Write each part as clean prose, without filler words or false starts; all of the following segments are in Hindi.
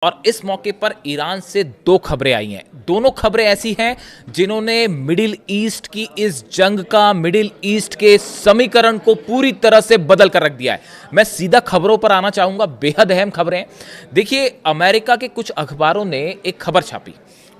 और इस मौके पर ईरान से दो खबरें आई हैं। दोनों खबरें ऐसी हैं जिन्होंने मिडिल ईस्ट की इस जंग का, मिडिल ईस्ट के समीकरण को पूरी तरह से बदल कर रख दिया है। मैं सीधा खबरों पर आना चाहूंगा, बेहद अहम खबरें। देखिए, अमेरिका के कुछ अखबारों ने एक खबर छापी।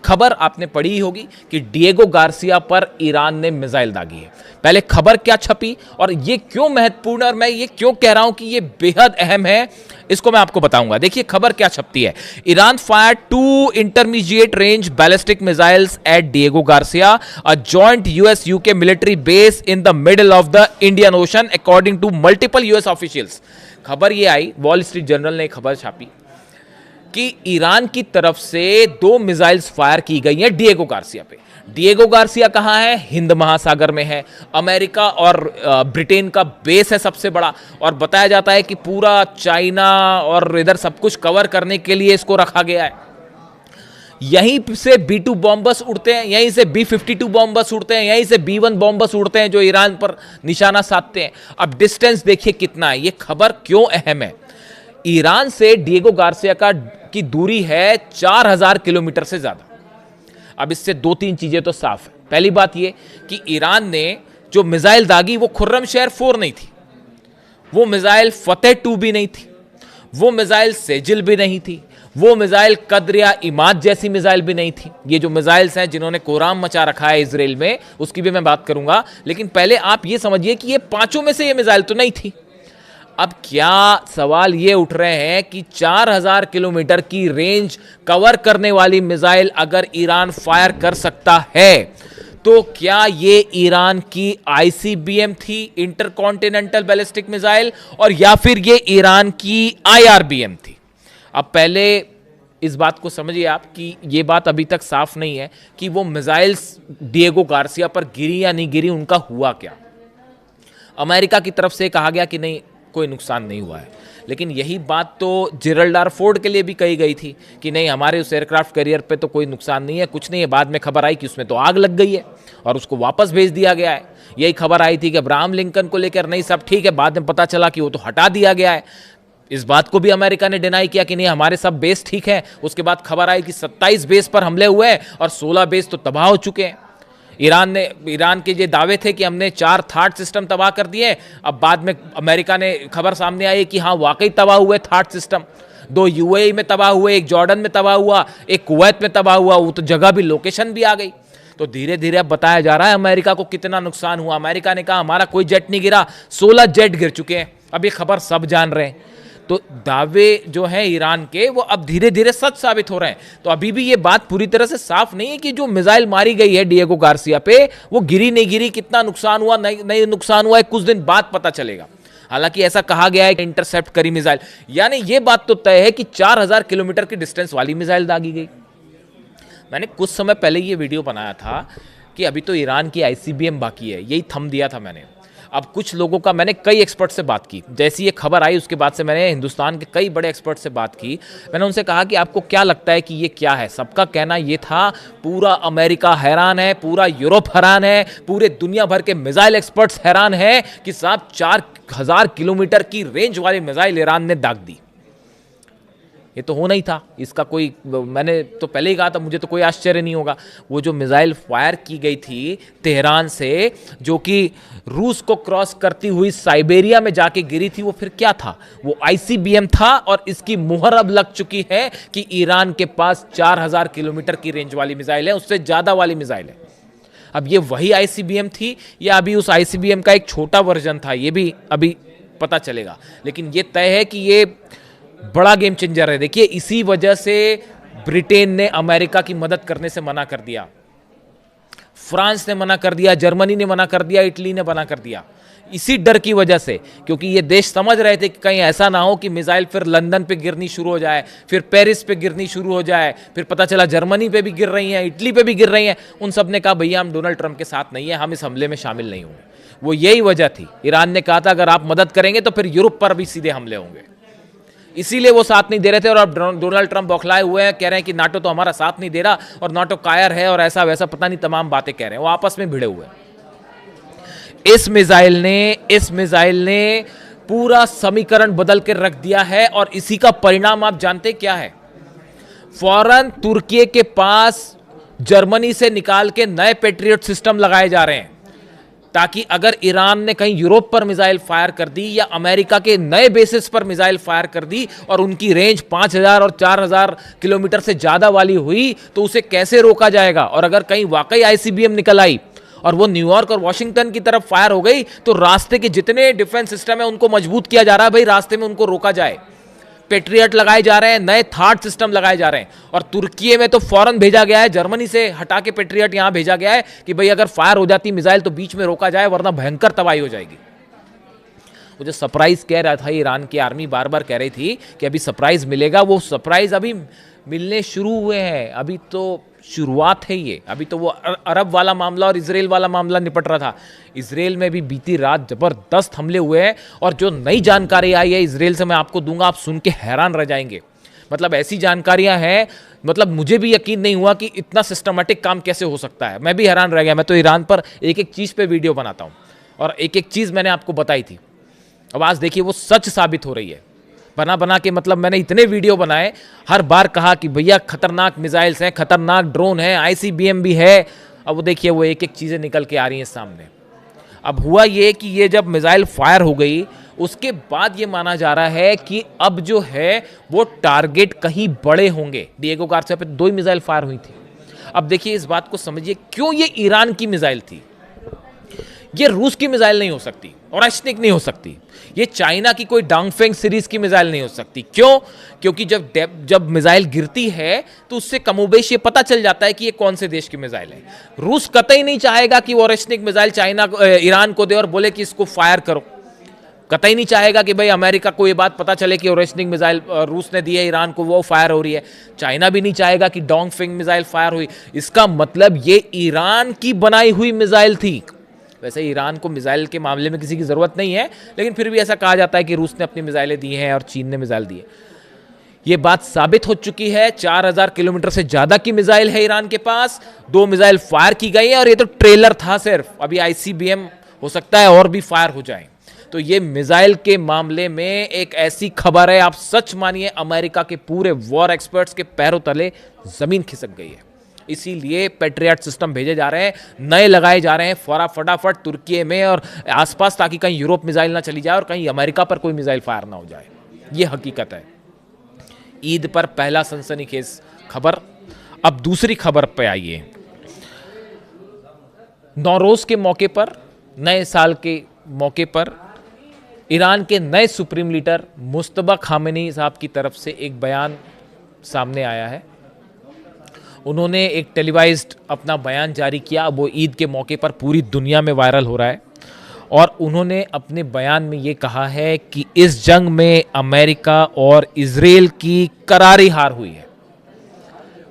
खबर आपने पढ़ी ही होगी कि डिएगो गार्सिया पर ईरान ने मिसाइल दागी है। पहले खबर क्या छपी और ये क्यों महत्वपूर्ण और मैं ये क्यों कह रहा हूं कि ये बेहद अहम है, इसको मैं आपको बताऊंगा। देखिए खबर क्या छपती है। Iran fire 2 intermediate range ballistic missiles at Diego Garcia, a joint US UK military base in the middle of the Indian Ocean, according to multiple US officials. खबर ये आई, वॉल स्ट्रीट जर्नल ने खबर छापी कि ईरान की तरफ से 2 मिसाइल्स फायर की गई हैं डिएगो गार्सिया पे। डिएगो गार्सिया कहां है? हिंद महासागर में है। अमेरिका और ब्रिटेन का बेस है सबसे बड़ा, और बताया जाता है कि पूरा चाइना और इधर सब कुछ कवर करने के लिए इसको रखा गया है। यहीं से B-2 बॉम्बर्स उड़ते हैं, यहीं से B-52 बॉम्बर्स उड़ते हैं, यहीं से B-1 बॉम्बर्स उड़ते हैं जो ईरान पर निशाना साधते हैं। अब डिस्टेंस देखिए कितना है। यह खबर क्यों अहम है? ईरान से डिएगो गार्सिया की दूरी है 4000 किलोमीटर से ज्यादा। अब इससे 2-3 चीजें तो साफ है। पहली बात यह कि ईरान ने जो मिसाइल दागी वो खुर्रमशहर 4 नहीं थी, वो मिसाइल फतेह 2 भी नहीं थी, वो मिसाइल सेजिल भी नहीं थी, वो मिसाइल कद्र या इमाद जैसी मिसाइल भी नहीं थी। ये जो मिसाइल्स हैं जिन्होंने कोराम मचा रखा है इजराइल में, उसकी भी मैं बात करूंगा, लेकिन पहले आप ये समझिए कि ये पांचों में से ये मिसाइल तो नहीं थी। अब क्या सवाल ये उठ रहे हैं कि 4000 किलोमीटर की रेंज कवर करने वाली मिसाइल अगर ईरान फायर कर सकता है तो क्या ये ईरान की आईसीबीएम थी, इंटरकॉन्टिनेंटल बैलिस्टिक मिसाइल, और या फिर ये ईरान की आईआरबीएम थी? अब पहले इस बात को समझिए आप कि ये बात अभी तक साफ नहीं है कि वो मिसाइल्स डिएगो गार्सिया पर गिरी या नहीं गिरी, उनका हुआ क्या। अमेरिका की तरफ से कहा गया कि नहीं, कोई नुकसान नहीं हुआ है, लेकिन यही बात तो जेरल्ड आर फोर्ड के लिए भी कही गई थी कि नहीं, हमारे उस एयरक्राफ्ट कैरियर पे तो कोई नुकसान नहीं है, कुछ नहीं है। बाद में खबर आई कि उसमें तो आग लग गई है और उसको वापस भेज दिया गया है। यही खबर आई थी कि अब्राहम लिंकन को लेकर नहीं, सब ठीक है, बाद में पता चला कि वो तो हटा दिया गया है। इस बात को भी अमेरिका ने डिनाई किया कि नहीं, हमारे सब बेस ठीक है। उसके बाद खबर आई कि 27 बेस पर हमले हुए हैं और 16 बेस तो तबाह हो चुके हैं। ईरान के ये दावे थे कि हमने 4 थार्ड सिस्टम तबाह कर दिए। अब बाद में अमेरिका ने खबर सामने आई कि हाँ, वाकई तबाह हुए थार्ड सिस्टम। 2 यूएई में तबाह हुए, एक जॉर्डन में तबाह हुआ, एक कुवैत में तबाह हुआ। वो तो जगह भी, लोकेशन भी आ गई। तो धीरे धीरे अब बताया जा रहा है अमेरिका को कितना नुकसान हुआ। अमेरिका ने कहा हमारा कोई जेट नहीं गिरा, 16 जेट गिर चुके हैं। अब ये खबर सब जान रहे हैं। तो दावे जो हैं ईरान के, वो अब धीरे धीरे सच साबित हो रहे हैं। तो अभी भी ये बात पूरी तरह से साफ नहीं है कि जो मिसाइल मारी गई है डिएगो गार्सिया पे, वो गिरी नहीं गिरी, कितना नुकसान हुआ नहीं नुकसान हुआ है, कुछ दिन बाद पता चलेगा। हालांकि ऐसा कहा गया है कि इंटरसेप्ट करी मिसाइल, यानी ये बात तो तय है कि 4000 किलोमीटर की डिस्टेंस वाली मिसाइल दागी गई। मैंने कुछ समय पहले ये वीडियो बनाया था कि अभी तो ईरान की आईसीबीएम बाकी है, यही थंब दिया था मैंने। अब कुछ लोगों का, मैंने कई एक्सपर्ट से बात की, जैसी ये खबर आई उसके बाद से मैंने हिंदुस्तान के कई बड़े एक्सपर्ट से बात की। मैंने उनसे कहा कि आपको क्या लगता है कि ये क्या है। सबका कहना ये था, पूरा अमेरिका हैरान है, पूरा यूरोप हैरान है, पूरे दुनिया भर के मिसाइल एक्सपर्ट्स हैरान है कि साहब 4000 किलोमीटर की रेंज वाली मिसाइल ईरान ने दाग दी। ये तो होना ही था, इसका कोई, मैंने तो पहले ही कहा था, मुझे तो कोई आश्चर्य नहीं होगा। वो जो मिसाइल फायर की गई थी तेहरान से, जो कि रूस को क्रॉस करती हुई साइबेरिया में जाके गिरी थी, वो फिर क्या था? वो आईसीबीएम था। और इसकी मुहर अब लग चुकी है कि ईरान के पास 4000 किलोमीटर की रेंज वाली मिसाइल है, उससे ज्यादा वाली मिसाइल है। अब ये वही आईसीबीएम थी या अभी उस आईसीबीएम का एक छोटा वर्जन था, ये भी अभी पता चलेगा। लेकिन ये तय है कि ये बड़ा गेम चेंजर है। देखिए, इसी वजह से ब्रिटेन ने अमेरिका की मदद करने से मना कर दिया, फ्रांस ने मना कर दिया, जर्मनी ने मना कर दिया, इटली ने मना कर दिया, इसी डर की वजह से। क्योंकि ये देश समझ रहे थे कि कहीं ऐसा ना हो कि मिसाइल फिर लंदन पे गिरनी शुरू हो जाए, फिर पेरिस पे गिरनी शुरू हो जाए, फिर पता चला जर्मनी पे भी गिर रही हैं, इटली पे भी गिर रही हैं। उन सब ने कहा भैया हम डोनाल्ड ट्रंप के साथ नहीं है, हम इस हमले में शामिल नहीं होंगे। वो यही वजह थी। ईरान ने कहा था अगर आप मदद करेंगे तो फिर यूरोप पर भी सीधे हमले होंगे, इसीलिए वो साथ नहीं दे रहे थे। और अब डोनाल्ड ट्रंप बौखलाए हुए हैं, कह रहे हैं कि नाटो तो हमारा साथ नहीं दे रहा और नाटो कायर है और ऐसा वैसा पता नहीं तमाम बातें कह रहे हैं। वो आपस में भिड़े हुए हैं। इस मिसाइल ने पूरा समीकरण बदल कर रख दिया है। और इसी का परिणाम आप जानते क्या है? फौरन तुर्की के पास जर्मनी से निकाल के नए पैट्रियट सिस्टम लगाए जा रहे हैं, ताकि अगर ईरान ने कहीं यूरोप पर मिसाइल फायर कर दी या अमेरिका के नए बेसिस पर मिसाइल फायर कर दी और उनकी रेंज 5000 और 4000 किलोमीटर से ज्यादा वाली हुई, तो उसे कैसे रोका जाएगा। और अगर कहीं वाकई आईसीबीएम निकल आई और वो न्यूयॉर्क और वॉशिंगटन की तरफ फायर हो गई, तो रास्ते के जितने डिफेंस सिस्टम है उनको मजबूत किया जा रहा है, भाई रास्ते में उनको रोका जाए। पेट्रियट लगाए जा रहे हैं, नए थार्ड सिस्टम लगाए जा रहे हैं, और तुर्की में तो फौरन भेजा गया है, जर्मनी से हटा के पेट्रियट यहां भेजा गया है कि भाई अगर फायर हो जाती मिसाइल तो बीच में रोका जाए, वरना भयंकर तबाही हो जाएगी। वो जो सरप्राइज कह रहा था, ईरान की आर्मी बार बार कह रही थी कि अभी सरप्राइज मिलेगा, वो सरप्राइज अभी मिलने शुरू हुए हैं, अभी तो शुरुआत है ये। अभी तो वो अरब वाला मामला और इजराइल वाला मामला निपट रहा था। इजराइल में भी बीती रात जबरदस्त हमले हुए हैं, और जो नई जानकारी आई है इजराइल से मैं आपको दूंगा, आप सुन के हैरान रह जाएंगे। मतलब ऐसी जानकारियां हैं, मतलब मुझे भी यकीन नहीं हुआ कि इतना सिस्टमेटिक काम कैसे हो सकता है। मैं भी हैरान रह गया। मैं तो ईरान पर एक एक चीज पे वीडियो बनाता हूं, और एक एक चीज मैंने आपको बताई थी। अब आज देखिए वो सच साबित हो रही है। बना बना के, मतलब मैंने इतने वीडियो बनाए, हर बार कहा कि भैया खतरनाक मिसाइल्स हैं, खतरनाक ड्रोन है, आईसीबीएम भी है। अब वो देखिए वो एक एक चीजें निकल के आ रही हैं सामने। अब हुआ ये कि ये जब मिसाइल फायर हो गई, उसके बाद ये माना जा रहा है कि अब जो है वो टारगेट कहीं बड़े होंगे। डिएगो गार्सिया पे 2 ही मिसाइल फायर हुई थी। अब देखिए इस बात को समझिए, क्यों ये ईरान की मिसाइल थी, ये रूस की मिसाइल नहीं हो सकती, और ओरेशनिक नहीं हो सकती, ये चाइना की कोई डांगफेंग सीरीज की मिसाइल नहीं हो सकती। क्यों? क्योंकि जब मिसाइल गिरती है तो उससे कमोबेश ये पता चल जाता है कि ये कौन से देश की मिसाइल है। रूस कतई नहीं चाहेगा कि वो ओरेशनिक मिसाइल ईरान को दे और बोले कि इसको फायर करो। कतई नहीं चाहेगा कि भाई अमेरिका को ये बात पता चले कि ओरेशनिक मिसाइल रूस ने दी है ईरान को, वो फायर हो रही है। चाइना भी नहीं चाहेगा कि डोंगफिंग मिसाइल फायर हुई। इसका मतलब ये ईरान की बनाई हुई मिसाइल थी। वैसे ईरान को मिसाइल के मामले में किसी की ज़रूरत नहीं है, लेकिन फिर भी ऐसा कहा जाता है कि रूस ने अपनी मिसाइलें दी हैं और चीन ने मिसाइल दी है। ये बात साबित हो चुकी है। 4000 किलोमीटर से ज़्यादा की मिसाइल है ईरान के पास। 2 मिसाइल फायर की गई है, और ये तो ट्रेलर था सिर्फ। अभी आईसीबीएम हो सकता है और भी फायर हो जाए। तो ये मिसाइल के मामले में एक ऐसी खबर है, आप सच मानिए अमेरिका के पूरे वॉर एक्सपर्ट्स के पैरों तले ज़मीन खिसक गई है। इसीलिए पैट्रियट सिस्टम भेजे जा रहे हैं, नए लगाए जा रहे हैं फटाफट तुर्की में और आसपास, ताकि कहीं यूरोप मिसाइल ना चली जाए और कहीं अमेरिका पर कोई मिसाइल फायर ना हो जाए। ये हकीकत है। ईद पर पहला सनसनीखेज खबर। अब दूसरी खबर पे आइए। नौरोज के मौके पर, नए साल के मौके पर, ईरान के नए सुप्रीम लीडर मुस्तफा खामेनी साहब की तरफ से एक बयान सामने आया है। उन्होंने एक टेलीवाइज्ड अपना बयान जारी किया। वो ईद के मौके पर पूरी दुनिया में वायरल हो रहा है, और उन्होंने अपने बयान में ये कहा है कि इस जंग में अमेरिका और इजराइल की करारी हार हुई है।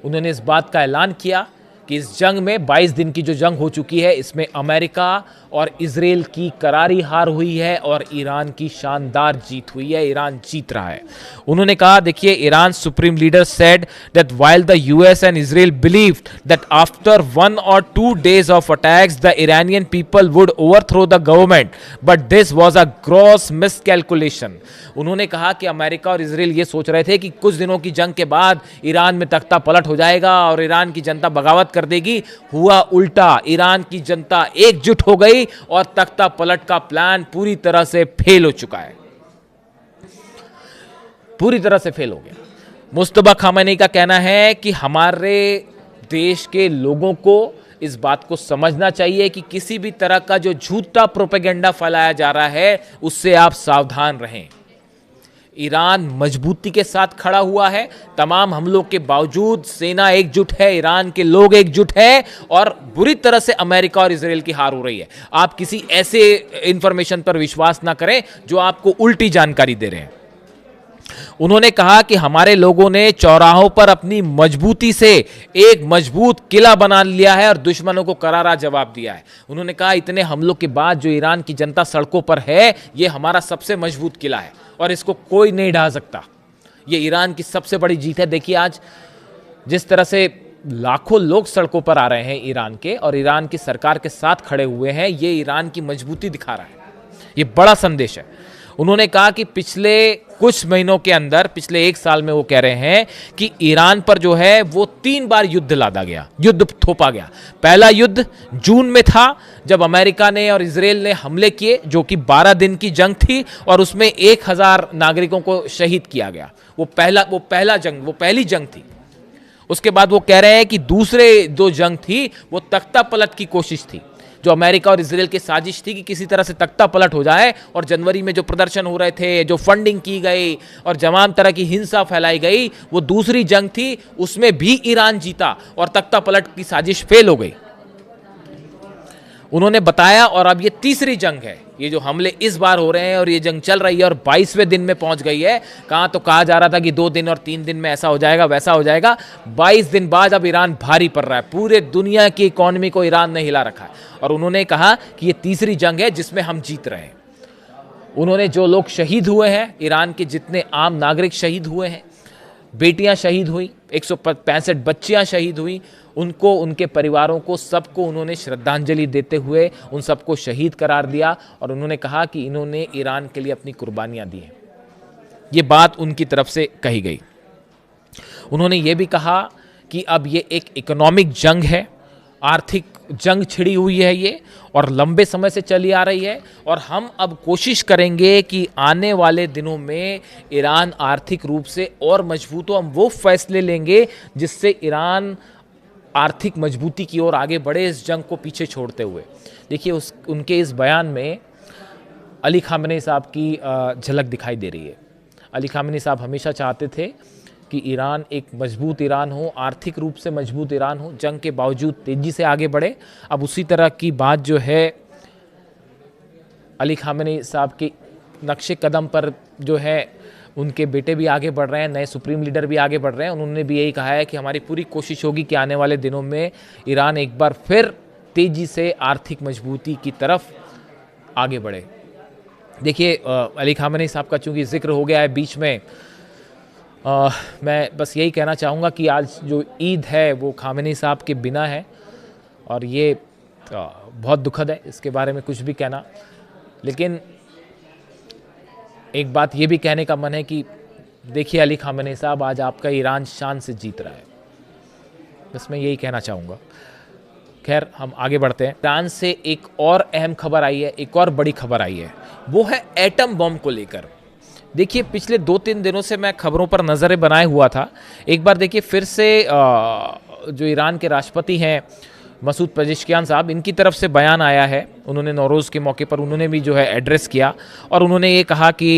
उन्होंने इस बात का ऐलान किया कि इस जंग में 22 दिन की जो जंग हो चुकी है, इसमें अमेरिका और इजराइल की करारी हार हुई है और ईरान की शानदार जीत हुई है। ईरान जीत रहा है। उन्होंने कहा, देखिए, Iran supreme leader said that while the US and Israel believed that after 1 or 2 days of attacks the Iranian people would overthrow the government, but this was a gross miscalculation। उन्होंने कहा कि अमेरिका और इजराइल ये सोच रहे थे कि कुछ दिनों की जंग के बाद ईरान में तख्ता पलट हो जाएगा और ईरान की जनता बगावत कर देगी। हुआ उल्टा, ईरान की जनता एकजुट हो गई और तख्ता पलट का प्लान पूरी तरह से फेल हो चुका है, पूरी तरह से फेल हो गया। मुस्तफा खामेनी का कहना है कि हमारे देश के लोगों को इस बात को समझना चाहिए कि किसी भी तरह का जो झूठा प्रोपेगेंडा फैलाया जा रहा है उससे आप सावधान रहें। ईरान मजबूती के साथ खड़ा हुआ है। तमाम हमलों के बावजूद सेना एकजुट है, ईरान के लोग एकजुट हैं, और बुरी तरह से अमेरिका और इजराइल की हार हो रही है। आप किसी ऐसे इंफॉर्मेशन पर विश्वास ना करें जो आपको उल्टी जानकारी दे रहे हैं। उन्होंने कहा कि हमारे लोगों ने चौराहों पर अपनी मजबूती से एक मजबूत किला बना लिया है और दुश्मनों को करारा जवाब दिया है। उन्होंने कहा, इतने हमलों के बाद जो ईरान की जनता सड़कों पर है, ये हमारा सबसे मजबूत किला है और इसको कोई नहीं ढा सकता। ये ईरान की सबसे बड़ी जीत है। देखिए आज जिस तरह से लाखों लोग सड़कों पर आ रहे हैं ईरान के, और ईरान की सरकार के साथ खड़े हुए हैं, ये ईरान की मजबूती दिखा रहा है। ये बड़ा संदेश है। उन्होंने कहा कि पिछले कुछ महीनों के अंदर, पिछले एक साल में वो कह रहे हैं कि ईरान पर जो है वो 3 बार युद्ध लादा गया, युद्ध थोपा गया। पहला युद्ध जून में था जब अमेरिका ने और इजराइल ने हमले किए, जो कि 12 दिन की जंग थी और उसमें 1000 नागरिकों को शहीद किया गया। वो पहली जंग थी। उसके बाद वो कह रहे हैं कि दूसरे जो जंग थी वो तख्ता पलट की कोशिश थी, जो अमेरिका और इजराइल की साजिश थी कि किसी तरह से तख्ता पलट हो जाए। और जनवरी में जो प्रदर्शन हो रहे थे, जो फंडिंग की गई और तमाम तरह की हिंसा फैलाई गई, वो दूसरी जंग थी। उसमें भी ईरान जीता और तख्ता पलट की साजिश फेल हो गई, उन्होंने बताया। और अब ये तीसरी जंग है, ये जो हमले इस बार हो रहे हैं और ये जंग चल रही है और 22वें दिन में पहुंच गई है। कहाँ तो कहा जा रहा था कि 2 दिन और 3 दिन में ऐसा हो जाएगा, वैसा हो जाएगा। 22 दिन बाद अब ईरान भारी पड़ रहा है। पूरे दुनिया की इकोनॉमी को ईरान ने हिला रखा है। और उन्होंने कहा कि ये तीसरी जंग है जिसमें हम जीत रहे हैं। उन्होंने जो लोग शहीद हुए हैं, ईरान के जितने आम नागरिक शहीद हुए हैं, बेटियां शहीद हुई, 165 बच्चियां शहीद हुई, उनको, उनके परिवारों को, सबको उन्होंने श्रद्धांजलि देते हुए उन सबको शहीद करार दिया। और उन्होंने कहा कि इन्होंने ईरान के लिए अपनी कुर्बानियां दी हैं। ये बात उनकी तरफ से कही गई। उन्होंने ये भी कहा कि अब ये एक इकोनॉमिक जंग है, आर्थिक जंग छिड़ी हुई है ये, और लंबे समय से चली आ रही है। और हम अब कोशिश करेंगे कि आने वाले दिनों में ईरान आर्थिक रूप से और मजबूत हो। हम वो फैसले लेंगे जिससे ईरान आर्थिक मजबूती की ओर आगे बढ़े, इस जंग को पीछे छोड़ते हुए। देखिए, उनके इस बयान में अली खामेनी साहब की झलक दिखाई दे रही है। अली खामेनी साहब हमेशा चाहते थे कि ईरान एक मजबूत ईरान हो, आर्थिक रूप से मजबूत ईरान हो, जंग के बावजूद तेज़ी से आगे बढ़े। अब उसी तरह की बात जो है अली खामेनी साहब के नक्शे कदम पर जो है उनके बेटे भी आगे बढ़ रहे हैं, नए सुप्रीम लीडर भी आगे बढ़ रहे हैं। उन्होंने भी यही कहा है कि हमारी पूरी कोशिश होगी कि आने वाले दिनों में ईरान एक बार फिर तेज़ी से आर्थिक मजबूती की तरफ आगे बढ़े। देखिए, अली खामेनी साहब का चूँकि जिक्र हो गया है बीच में, मैं बस यही कहना चाहूँगा कि आज जो ईद है वो खामेनी साहब के बिना है, और ये बहुत दुखद है इसके बारे में कुछ भी कहना। लेकिन एक बात ये भी कहने का मन है कि देखिए अली खामेनी साहब, आज आपका ईरान शान से जीत रहा है। बस मैं यही कहना चाहूँगा। खैर, हम आगे बढ़ते हैं। ईरान से एक और अहम खबर आई है, एक और बड़ी खबर आई है, वो है एटम बम को लेकर। देखिए, पिछले 2-3 दिनों से मैं खबरों पर नज़रें बनाए हुआ था। एक बार देखिए फिर से जो ईरान के राष्ट्रपति हैं मसूद पेजेश्कियान साहब, इनकी तरफ से बयान आया है। उन्होंने नौरोज़ के मौके पर उन्होंने भी जो है एड्रेस किया, और उन्होंने ये कहा कि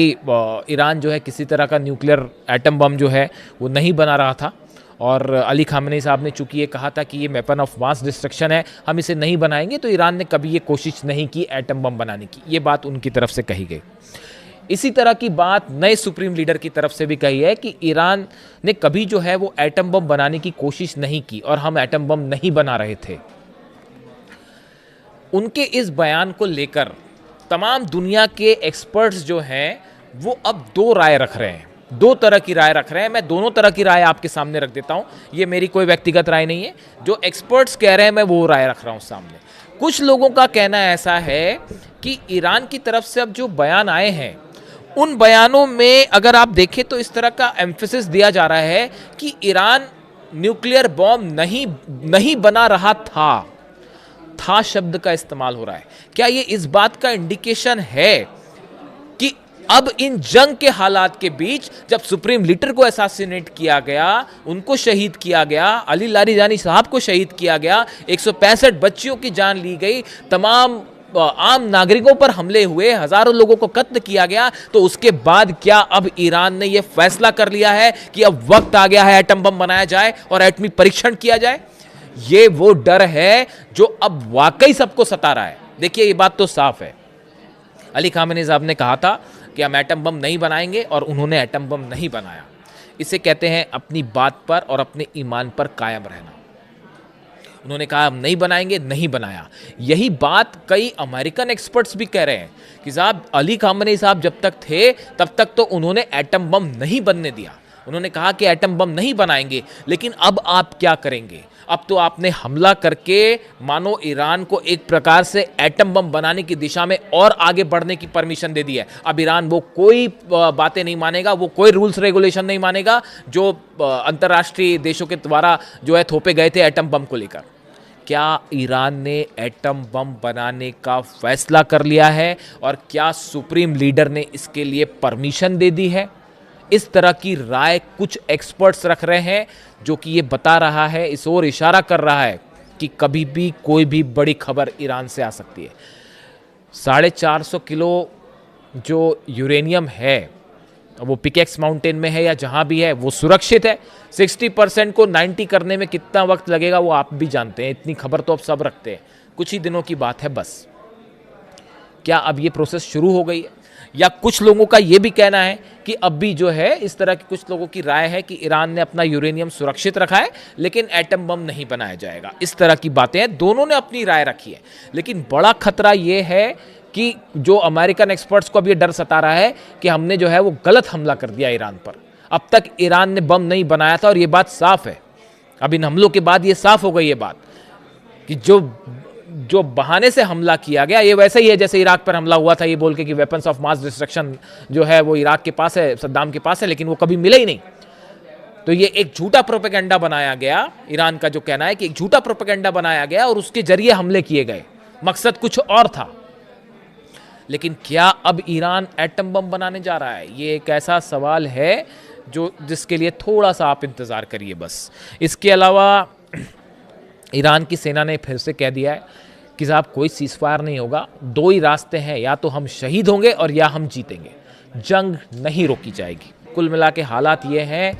ईरान जो है किसी तरह का न्यूक्लियर एटम बम जो है वो नहीं बना रहा था। और अली खामेनी साहब ने चूँकि ये कहा था कि ये वेपन ऑफ मास डिस्ट्रक्शन है, हम इसे नहीं बनाएंगे, तो ईरान ने कभी ये कोशिश नहीं की एटम बम बनाने की। ये बात उनकी तरफ से कही गई। इसी तरह की बात नए सुप्रीम लीडर की तरफ से भी कही है कि ईरान ने कभी जो है वो एटम बम बनाने की कोशिश नहीं की और हम एटम बम नहीं बना रहे थे। उनके इस बयान को लेकर तमाम दुनिया के एक्सपर्ट्स जो हैं वो अब 2 राय रख रहे हैं, 2 तरह की राय रख रहे हैं। मैं दोनों तरह की राय आपके सामने रख देता हूं। ये मेरी कोई व्यक्तिगत राय नहीं है, जो एक्सपर्ट्स कह रहे हैं मैं वो राय रख रहा हूं सामने। कुछ लोगों का कहना ऐसा है कि ईरान की तरफ से अब जो बयान आए हैं, उन बयानों में अगर आप देखें तो इस तरह का एम्फेसिस दिया जा रहा है कि ईरान न्यूक्लियर बॉम्ब नहीं बना रहा था शब्द का इस्तेमाल हो रहा है। क्या ये इस बात का इंडिकेशन है कि अब इन जंग के हालात के बीच, जब सुप्रीम लीडर को असैसिनेट किया गया, उनको शहीद किया गया, अली लारिजानी साहब को शहीद किया गया, 165 बच्चियों की जान ली गई, तमाम आम नागरिकों पर हमले हुए, हजारों लोगों को कत्ल किया गया, तो उसके बाद क्या अब ईरान ने यह फैसला कर लिया है कि अब वक्त आ गया है एटम बम बनाया जाए और एटमी परीक्षण किया जाए? ये वो डर है जो अब वाकई सबको सता रहा है। देखिए, ये बात तो साफ है। अली खामेनी साहब ने कहा था कि हम एटम बम नहीं बनाएंगे, और उन्होंने एटम बम नहीं बनाया। इसे कहते हैं अपनी बात पर और अपने ईमान पर कायम रहना। उन्होंने कहा हम नहीं बनाएंगे, नहीं बनाया। यही बात कई अमेरिकन एक्सपर्ट्स भी कह रहे हैं कि साहब, अली खामेनी साहब जब तक थे तब तक तो उन्होंने एटम बम नहीं बनने दिया। उन्होंने कहा कि एटम बम नहीं बनाएंगे, लेकिन अब आप क्या करेंगे? अब तो आपने हमला करके मानो ईरान को एक प्रकार से एटम बम बनाने की दिशा में और आगे बढ़ने की परमिशन दे दी है। अब ईरान वो कोई बातें नहीं मानेगा, वो कोई रूल्स रेगुलेशन नहीं मानेगा जो अंतर्राष्ट्रीय देशों के द्वारा जो है थोपे गए थे एटम बम को लेकर। क्या ईरान ने एटम बम बनाने का फैसला कर लिया है और क्या सुप्रीम लीडर ने इसके लिए परमिशन दे दी है? इस तरह की राय कुछ एक्सपर्ट्स रख रहे हैं, जो कि ये बता रहा है, इस ओर इशारा कर रहा है कि कभी भी कोई भी बड़ी खबर ईरान से आ सकती है। 450 किलो जो यूरेनियम है वो पिकेक्स माउंटेन में है या जहां भी है वो सुरक्षित है। 60% को 90 करने में कितना वक्त लगेगा वो आप भी जानते हैं, इतनी खबर तो अब सब रखते हैं। कुछ ही दिनों की बात है बस। क्या अब ये प्रोसेस शुरू हो गई है? या कुछ लोगों का ये भी कहना है कि अब भी जो है इस तरह की कुछ लोगों की राय है कि ईरान ने अपना यूरेनियम सुरक्षित रखा है लेकिन एटम बम नहीं बनाया जाएगा। इस तरह की बातें हैं, दोनों ने अपनी राय रखी है। लेकिन बड़ा खतरा ये है कि जो अमेरिकन एक्सपर्ट्स को अब ये डर सता रहा है कि हमने जो है वो गलत हमला कर दिया ईरान पर। अब तक ईरान ने बम नहीं बनाया था और ये बात साफ है। अब इन हमलों के बाद ये साफ हो गई ये बात कि जो बहाने से हमला किया गया ये वैसे ही है जैसे इराक पर हमला हुआ था, ये बोल के कि वेपन्स ऑफ मास डिस्ट्रक्शन जो है वो इराक के पास है, सद्दाम के पास है, लेकिन वो कभी मिले ही नहीं। तो ये एक झूठा प्रोपेगेंडा बनाया गया। ईरान का जो कहना है कि एक झूठा प्रोपेगेंडा बनाया गया और उसके जरिए हमले किए गए, मकसद कुछ और था। लेकिन क्या अब ईरान एटम बम बनाने जा रहा है? ये एक ऐसा सवाल है जिसके लिए थोड़ा सा आप इंतजार करिए बस। इसके अलावा ईरान की सेना ने फिर से कह दिया है कि साहब कोई सीज़फायर नहीं होगा, दो ही रास्ते हैं, या तो हम शहीद होंगे और या हम जीतेंगे, जंग नहीं रोकी जाएगी। कुल मिला के हालात ये हैं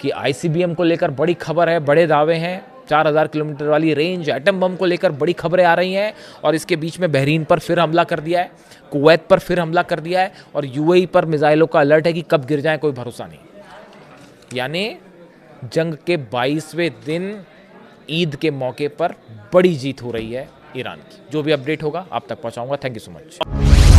कि आईसीबीएम को लेकर बड़ी खबर है, बड़े दावे हैं। 4000 किलोमीटर वाली रेंज एटम बम को लेकर बड़ी खबरें आ रही हैं और इसके बीच में बहरीन पर फिर हमला कर दिया है, कुवैत पर फिर हमला कर दिया है और यूएई पर मिसाइलों का अलर्ट है कि कब गिर जाए कोई भरोसा नहीं। यानी जंग के 22वें दिन ईद के मौके पर बड़ी जीत हो रही है ईरान की। जो भी अपडेट होगा आप तक पहुंचाऊंगा। Thank you so much.